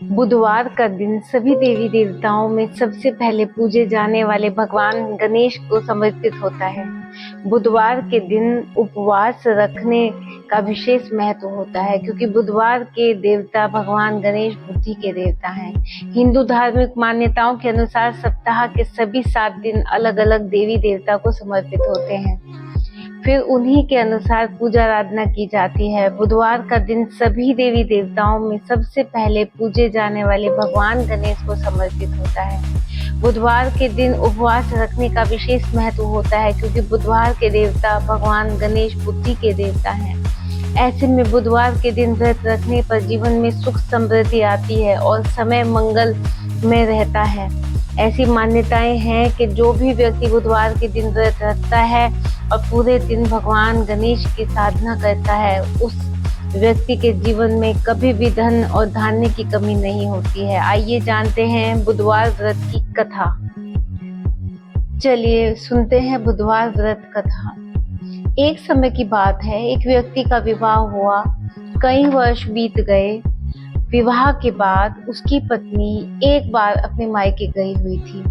बुधवार का दिन सभी देवी देवताओं में सबसे पहले पूजे जाने वाले भगवान गणेश को समर्पित होता है। बुधवार के दिन उपवास रखने का विशेष महत्व होता है क्योंकि बुधवार के देवता भगवान गणेश बुद्धि के देवता हैं। हिंदू धार्मिक मान्यताओं के अनुसार सप्ताह के सभी 7 दिन अलग अलग देवी देवता को समर्पित होते हैं, फिर उन्हीं के अनुसार पूजा आराधना की जाती है। बुधवार का दिन सभी देवी देवताओं में सबसे पहले पूजे जाने वाले भगवान गणेश को समर्पित होता है। बुधवार के दिन उपवास रखने का विशेष महत्व होता है क्योंकि बुधवार के देवता भगवान गणेश बुद्धि के देवता हैं। ऐसे में बुधवार के दिन व्रत रखने पर जीवन में सुख समृद्धि आती है और समय मंगल में रहता है। ऐसी मान्यताएं हैं कि जो भी व्यक्ति बुधवार के दिन व्रत रखता है और पूरे दिन भगवान गणेश की साधना करता है, उस व्यक्ति के जीवन में कभी भी धन और धान्य की कमी नहीं होती है। आइए जानते हैं बुधवार व्रत की कथा। चलिए सुनते हैं बुधवार व्रत कथा। एक समय की बात है, एक व्यक्ति का विवाह हुआ। कई वर्ष बीत गए। विवाह के बाद उसकी पत्नी एक बार अपने मायके गई हुई थी।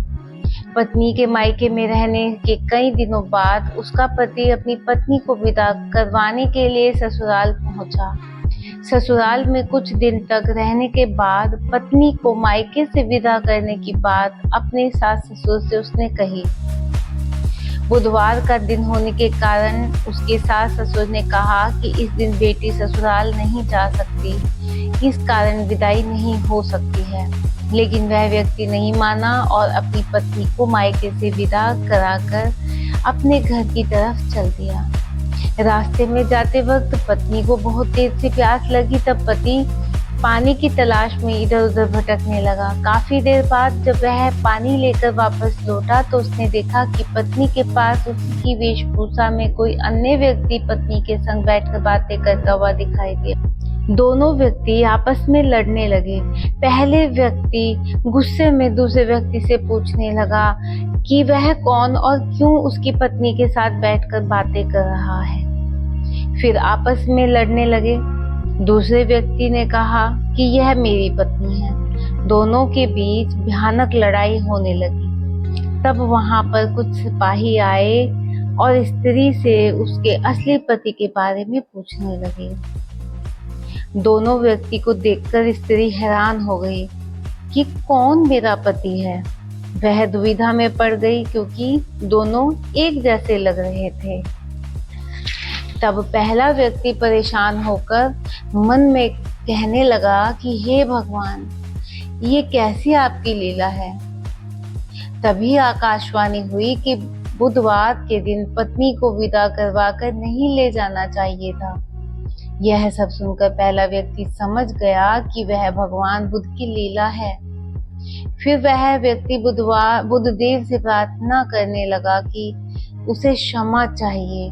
पत्नी के मायके में रहने के कई दिनों बाद उसका पति अपनी पत्नी को विदा करवाने के लिए ससुराल पहुंचा। ससुराल में कुछ दिन तक रहने के बाद पत्नी को मायके से विदा करने की बात अपने सास ससुर से उसने कही। बुधवार का दिन होने के कारण उसके सास ससुर ने कहा कि इस दिन बेटी ससुराल नहीं जा सकती, इस कारण विदाई नहीं हो सकती है। लेकिन वह व्यक्ति नहीं माना और अपनी पत्नी को मायके से विदा कराकर अपने घर की तरफ चल दिया। रास्ते में जाते वक्त पत्नी को बहुत तेज से प्यास लगी, तब पति पानी की तलाश में इधर उधर भटकने लगा। काफी देर बाद जब वह पानी लेकर वापस लौटा तो उसने देखा कि पत्नी के पास उसी की वेशभूषा में कोई अन्य व्यक्ति पत्नी के संग बैठकर बातें करता हुआ दिखाई दिया। दोनों व्यक्ति आपस में लड़ने लगे। पहले व्यक्ति गुस्से में दूसरे व्यक्ति से पूछने लगा कि वह कौन और क्यों उसकी पत्नी के साथ बैठकर बातें कर रहा है। फिर आपस में लड़ने लगे। दूसरे व्यक्ति ने कहा कि यह मेरी पत्नी है। दोनों के बीच भयानक लड़ाई होने लगी। तब वहां पर कुछ सिपाही आए और स्त्री से उसके असली पति के बारे में पूछने लगे। दोनों व्यक्ति को देखकर स्त्री हैरान हो गई कि कौन मेरा पति है। वह दुविधा में पड़ गई क्योंकि दोनों एक जैसे लग रहे थे। तब पहला व्यक्ति परेशान होकर मन में कहने लगा कि हे भगवान, ये कैसी आपकी लीला है। तभी आकाशवाणी हुई कि बुधवार के दिन पत्नी को विदा करवाकर नहीं ले जाना चाहिए था। यह सब सुनकर पहला व्यक्ति समझ गया कि वह भगवान बुद्ध की लीला है। फिर वह व्यक्ति बुद्धदेव से प्रार्थना करने लगा कि उसे क्षमा चाहिए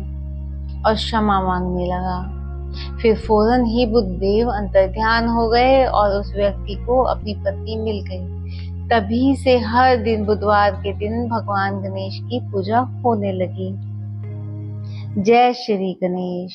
और क्षमा मांगने लगा। फिर फौरन ही बुद्धदेव अंतर्ध्यान हो गए और उस व्यक्ति को अपनी पत्नी मिल गई। तभी से हर दिन बुधवार के दिन भगवान गणेश की पूजा होने लगी। जय श्री गणेश।